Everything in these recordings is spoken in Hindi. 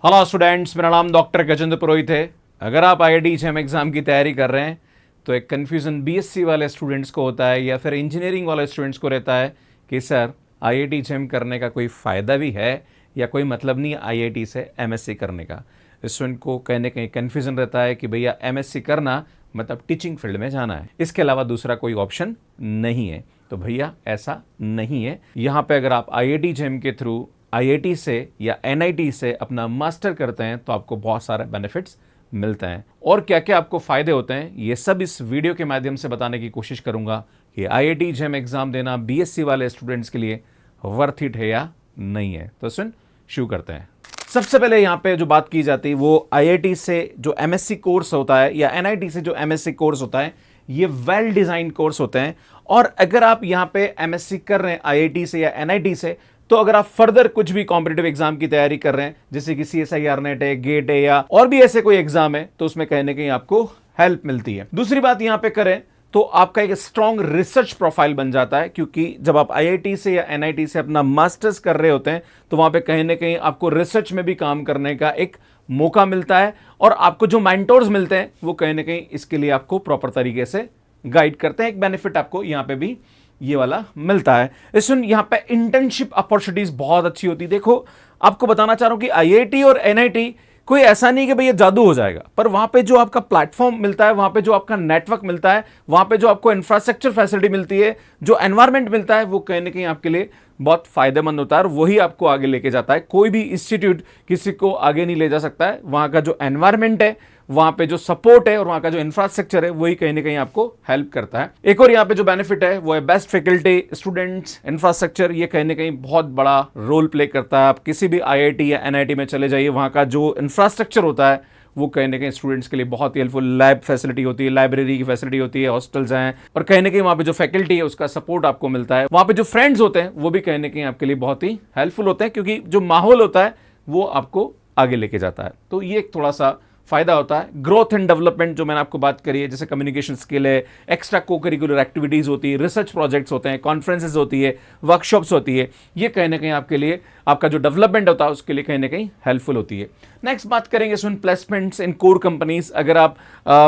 हेलो स्टूडेंट्स, मेरा नाम डॉक्टर गजेंद्र पुरोहित है। अगर आप आईआईटी जेईई एग्ज़ाम की तैयारी कर रहे हैं तो एक कन्फ्यूज़न बीएससी वाले स्टूडेंट्स को होता है या फिर इंजीनियरिंग वाले स्टूडेंट्स को रहता है कि सर आईआईटी जेईई करने का कोई फ़ायदा भी है या कोई मतलब नहीं आईआईटी से एमएससी करने का। स्टूडेंट को कहीं ना कहीं कन्फ्यूज़न रहता है कि भैया एमएससी करना मतलब टीचिंग फील्ड में जाना है, इसके अलावा दूसरा कोई ऑप्शन नहीं है। तो भैया ऐसा नहीं है। यहाँ पे अगर आप आईआईटी जेईई के थ्रू आईआईटी से या एनआईटी से अपना मास्टर करते हैं तो आपको बहुत सारे बेनिफिट्स मिलते हैं और क्या क्या आपको फ़ायदे होते हैं ये सब इस वीडियो के माध्यम से बताने की कोशिश करूंगा कि आईआईटी जेईई एग्ज़ाम देना बीएससी वाले स्टूडेंट्स के लिए वर्थ इट है या नहीं है। तो सुन शुरू करते हैं। सबसे पहले यहाँ पे जो बात की जाती है वो आईआईटी से जो एमएससी कोर्स होता है या एनआईटी से जो एमएससी कोर्स होता है ये वेल डिज़ाइन कोर्स होते हैं। और अगर आप यहाँ पे एमएससी कर रहे हैं आईआईटी से या एनआईटी से तो अगर आप फर्दर कुछ भी कॉम्पिटिटिव एग्जाम की तैयारी कर रहे हैं जैसे कि सीएसआईआर नेट है, गेट है या और भी ऐसे कोई एग्जाम है तो उसमें कहीं ना कहीं आपको हेल्प मिलती है। दूसरी बात यहां पे करें तो आपका एक स्ट्रॉन्ग रिसर्च प्रोफाइल बन जाता है, क्योंकि जब आप आईआईटी से या एनआईटी से अपना मास्टर्स कर रहे होते हैं तो वहां पे कहीं ना कहीं आपको रिसर्च में भी काम करने का एक मौका मिलता है और आपको जो मेंटोर्स मिलते हैं वो कहीं ना कहीं इसके लिए आपको प्रॉपर तरीके से गाइड करते हैं। एक बेनिफिट आपको यहां पे भी ये वाला मिलता है। इसमें यहां पे इंटर्नशिप अपॉर्चुनिटीज बहुत अच्छी होती है। देखो, आपको बताना चाह रहा हूं कि आईआईटी और एनआईटी कोई ऐसा नहीं कि भाई ये जादू हो जाएगा, पर वहां पे जो आपका प्लेटफॉर्म मिलता है, वहां पे जो आपका नेटवर्क मिलता है, वहां पे जो आपको इंफ्रास्ट्रक्चर फैसिलिटी मिलती है, जो एनवायरमेंट मिलता है वो कहीं ना कहीं आपके लिए बहुत फायदेमंद होता है और वही आपको आगे लेके जाता है। कोई भी इंस्टीट्यूट किसी को आगे नहीं ले जा सकता है। वहां का जो एनवायरमेंट है, वहां पे जो सपोर्ट है और वहां का जो इंफ्रास्ट्रक्चर है वही कहीं ना कहीं आपको हेल्प करता है। एक और यहाँ पे जो बेनिफिट है वो है बेस्ट फैकल्टी, स्टूडेंट्स, इंफ्रास्ट्रक्चर। ये कहीं ना कहीं बहुत बड़ा रोल प्ले करता है। आप किसी भी आईआईटी या एनआईटी में चले जाइए, वहां का जो इंफ्रास्ट्रक्चर होता है वो कहीं ना कहीं स्टूडेंट्स के लिए बहुत ही हेल्पफुल। लैब फैसिलिटी होती है, लाइब्रेरी की फैसिलिटी होती है, हॉस्टल्स हैं और कहीं ना कहीं वहां पे जो फैकल्टी है उसका सपोर्ट आपको मिलता है। वहां पे जो फ्रेंड्स होते हैं वो भी कहीं ना कहीं आपके लिए बहुत ही हेल्पफुल होते हैं, क्योंकि जो माहौल होता है वो आपको आगे लेके जाता है। तो ये एक थोड़ा सा फायदा होता है। ग्रोथ एंड डेवलपमेंट जो मैंने आपको बात करी है, जैसे कम्युनिकेशन स्किल है, एक्स्ट्रा को करिकुलर एक्टिविटीज होती है, रिसर्च प्रोजेक्ट्स होते हैं, कॉन्फ्रेंसेस होती है, वर्कशॉप्स होती है, ये कहीं ना कहीं आपके लिए आपका जो डेवलपमेंट होता है उसके लिए कहीं ना कहीं हेल्पफुल होती है। नेक्स्ट बात करेंगे सुन प्लेसमेंट्स इन कोर कंपनीज। अगर आप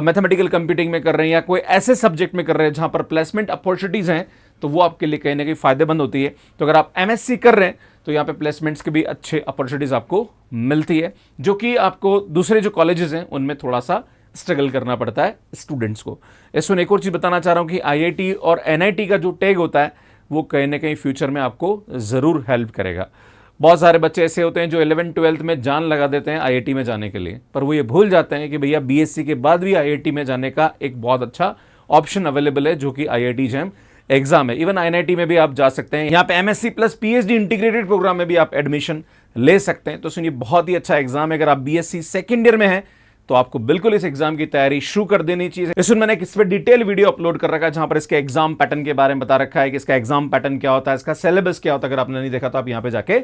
मैथमेटिकल कंप्यूटिंग में कर रहे हैं या कोई ऐसे सब्जेक्ट में कर रहे हैं जहां पर प्लेसमेंट अपॉर्चुनिटीज हैं तो वो आपके लिए कहीं ना कहीं फायदेमंद होती है। तो अगर आप एमएससी कर रहे हैं तो यहाँ पे प्लेसमेंट्स की भी अच्छे अपॉर्चुनिटीज आपको मिलती है, जो कि आपको दूसरे जो कॉलेजेस हैं उनमें थोड़ा सा स्ट्रगल करना पड़ता है स्टूडेंट्स को। इसमें एक और चीज़ बताना चाह रहा हूँ कि आईआईटी और एनआईटी का जो टैग होता है वो कहीं ना कहीं फ्यूचर में आपको ज़रूर हेल्प करेगा। बहुत सारे बच्चे ऐसे होते हैं जो 11th-12th में जान लगा देते हैं आईआईटी में जाने के लिए, पर वो ये भूल जाते हैं कि भैया बीएससी के बाद भी आईआईटी में जाने का एक बहुत अच्छा ऑप्शन अवेलेबल है, जो कि आईआईटी जेईई एग्जाम है। इवन आईआईटी में भी आप जा सकते हैं। यहाँ पे MSc plus PhD integrated program में भी आप एडमिशन ले सकते हैं। तो सुनिए, बहुत ही अच्छा एग्जाम है। अगर आप बीएससी सेकेंड ईयर में हैं तो आपको बिल्कुल इस एग्जाम की तैयारी शुरू कर देनी चाहिए। इसमें मैंने इस पर डिटेल वीडियो अपलोड कर रखा है जहां पर इसके एग्जाम पैटर्न के बारे में बता रखा है कि इसका एग्जाम पैटर्न क्या होता है, इसका सिलेबस क्या होता है। अगर आपने नहीं देखा तो आप यहां पे जाके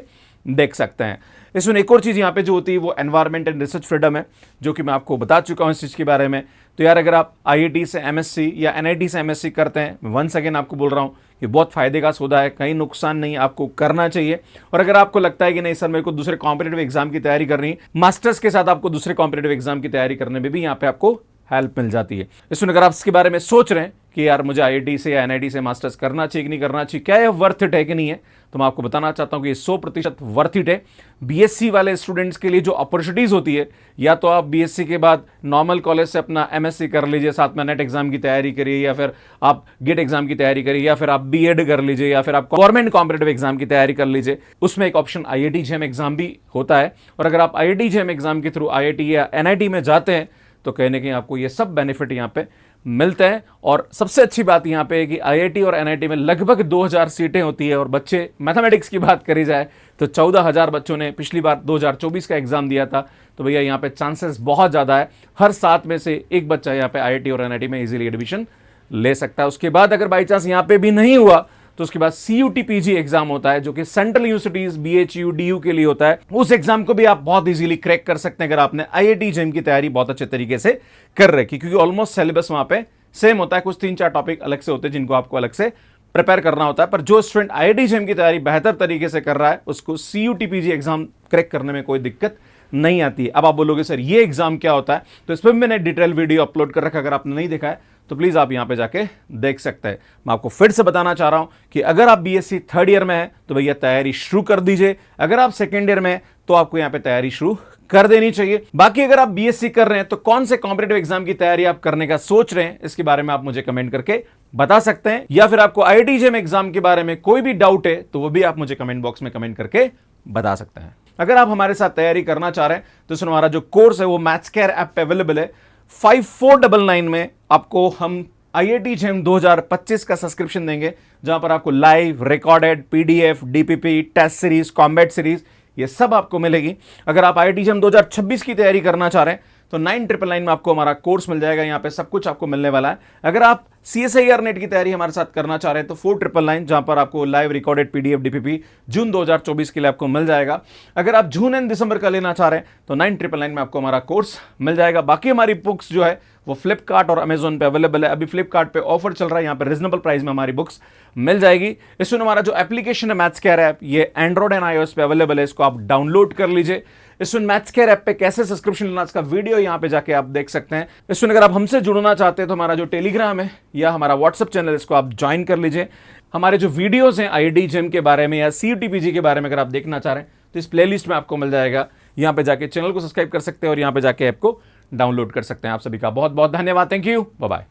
देख सकते हैं। इसमें एक और चीज यहां पे जो होती है वो एनवायरमेंट एंड रिसर्च फ्रीडम है, जो कि मैं आपको बता चुका हूं इस चीज के बारे में। तो यार, अगर आप आईआईटी से एमएससी या एनआईटी से एमएससी करते हैं, वंस अगेन आपको बोल रहा हूं कि बहुत फायदे का सौदा है, कहीं नुकसान नहीं, आपको करना चाहिए। और अगर आपको लगता है कि नहीं सर मेरे को दूसरे कॉम्पिटिटिव एग्जाम की तैयारी करनी, मास्टर्स के साथ आपको दूसरे कॉम्पिटिटिव एग्जाम की तैयारी करने में भी यहाँ पे आपको हेल्प मिल जाती है। इसमें अगर आप इसके बारे में सोच रहे हैं कि यार मुझे आईआईटी से या एनआईटी से मास्टर्स करना चाहिए कि नहीं करना चाहिए, क्या यह वर्थ इट है कि नहीं है, तो मैं आपको बताना चाहता हूं कि 100% वर्थ इट है। बीएससी वाले स्टूडेंट्स के लिए जो अपॉर्चुनिटीज होती है, या तो आप बीएससी के बाद नॉर्मल कॉलेज से अपना एमएससी कर लीजिए, साथ में नेट एग्जाम की तैयारी करिए, या फिर आप गेट एग्जाम की तैयारी करिए, या फिर आप बीएड कर लीजिए, या फिर आप गवर्नमेंट कॉम्पिटिटिव एग्जाम की तैयारी कर लीजिए। उसमें एक ऑप्शन आईआईटी जेईई एग्जाम भी होता है। और अगर आप आईआईटी जेईई एग्जाम के थ्रू आईआईटी या एनआईटी में जाते हैं तो कहीं ना कहीं आपको ये सब बेनिफिट यहाँ पे मिलते हैं। और सबसे अच्छी बात यहाँ पे है कि आईआईटी और एनआईटी में लगभग 2000 सीटें होती है और बच्चे, मैथमेटिक्स की बात करी जाए तो 14,000 बच्चों ने पिछली बार 2024 का एग्जाम दिया था। तो भैया यहाँ पे चांसेस बहुत ज़्यादा है, हर 7 में से एक बच्चा यहाँ पे आईआईटी और एनआईटी में इजीली एडमिशन ले सकता है। उसके बाद अगर बाई चांस यहाँ पे भी नहीं हुआ तो उसके बाद सीयूटी पीजी एग्जाम होता है, जो कि सेंट्रल यूनिवर्सिटीज बीएचयू डीयू के लिए होता है। उस एग्जाम को भी आप बहुत इजीली क्रैक कर सकते हैं अगर आपने आईआईटी जेईई की तैयारी बहुत अच्छे तरीके से कर रखी, क्योंकि ऑलमोस्ट सिलेबस वहां पे सेम होता है। कुछ 3-4 टॉपिक अलग से होते हैं जिनको आपको अलग से प्रिपेयर करना होता है। पर जो स्टूडेंट आईआईटी जेईई की तैयारी बेहतर तरीके से कर रहा है उसको सीयूटी पीजी एग्जाम क्रैक करने में कोई दिक्कत नहीं आती है। अब आप बोलोगे सर ये एग्जाम क्या होता है, तो इस पर मैंने डिटेल वीडियो अपलोड कर रखा, अगर आपने नहीं देखा है तो प्लीज आप यहां पे जाके देख सकते हैं। मैं आपको फिर से बताना चाह रहा हूं कि अगर आप बीएससी थर्ड ईयर में है तो भैया तैयारी शुरू कर दीजिए, अगर आप सेकेंड ईयर में तो आपको यहां पे तैयारी शुरू कर देनी चाहिए। बाकी अगर आप बीएससी कर रहे हैं तो कौन से कॉम्पिटेटिव एग्जाम की तैयारी आप करने का सोच रहे हैं, इसके बारे में आप मुझे कमेंट करके बता सकते हैं, या फिर आपको आईआईटी जेईई एग्जाम के बारे में कोई भी डाउट है तो वो भी आप मुझे कमेंट बॉक्स में कमेंट करके बता सकते हैं। अगर आप हमारे साथ तैयारी करना चाह रहे हैं तो इसमें हमारा जो कोर्स है वो मैथ्स केयर ऐप पे अवेलेबल है। 5499 में आपको हम आईआईटी जेईई 2025 का सब्सक्रिप्शन देंगे, जहां पर आपको live, recorded, PDF, DPP, test series, combat series, ये सब आपको मिलेगी। अगर आप आईआईटी जेईई 2026 की तैयारी करना चाह रहे हैं तो 9999 में आपको हमारा कोर्स मिल जाएगा, यहां पे सब कुछ आपको मिलने वाला है। अगर आप CSIR नेट की तैयारी हमारे साथ करना चाह रहे हैं तो 4999, जहां पर आपको लाइव, रिकॉर्डेड, पीडीएफ, डीपीपी जून 2024 के लिए आपको मिल जाएगा। अगर आप जून एंड दिसंबर का लेना चाह रहे हैं तो 9999 में आपको हमारा कोर्स मिल जाएगा। बाकी हमारी बुक्स जो है वो फ्लिपकार्ट और अमेजोन पे अवेलेबल है। अभी फ्लिपकार्ट पे ऑफर चल रहा है, यहाँ पे रिजनेबल प्राइस में हमारी बुक्स मिल जाएगी। इसमें हमारा जो एप्लीकेशन है मैथ्स केयर ऐप, ये एंड्रॉइड एंड iOS पे अवेलेबल है, इसको आप डाउनलोड कर लीजिए। इसमें मैथ्स केयर ऐप पे कैसे सब्सक्रिप्शन लेना इसका वीडियो यहाँ पे जाके आप देख सकते हैं। इसमें अगर आप हमसे जुड़ना चाहते हैं तो हमारा जो टेलीग्राम है या हमारा व्हाट्सएप चैनल, इसको आप ज्वाइन कर लीजिए। हमारे जो वीडियोस हैं आईआईटी जेईई के बारे में या CUT/PG के बारे में अगर आप देखना चाह रहे हैं तो इस प्लेलिस्ट में आपको मिल जाएगा। यहाँ पे जाके चैनल को सब्सक्राइब कर सकते हैं और यहाँ पे जाके ऐप को डाउनलोड कर सकते हैं। आप सभी का बहुत बहुत धन्यवाद। Thank you, bye bye.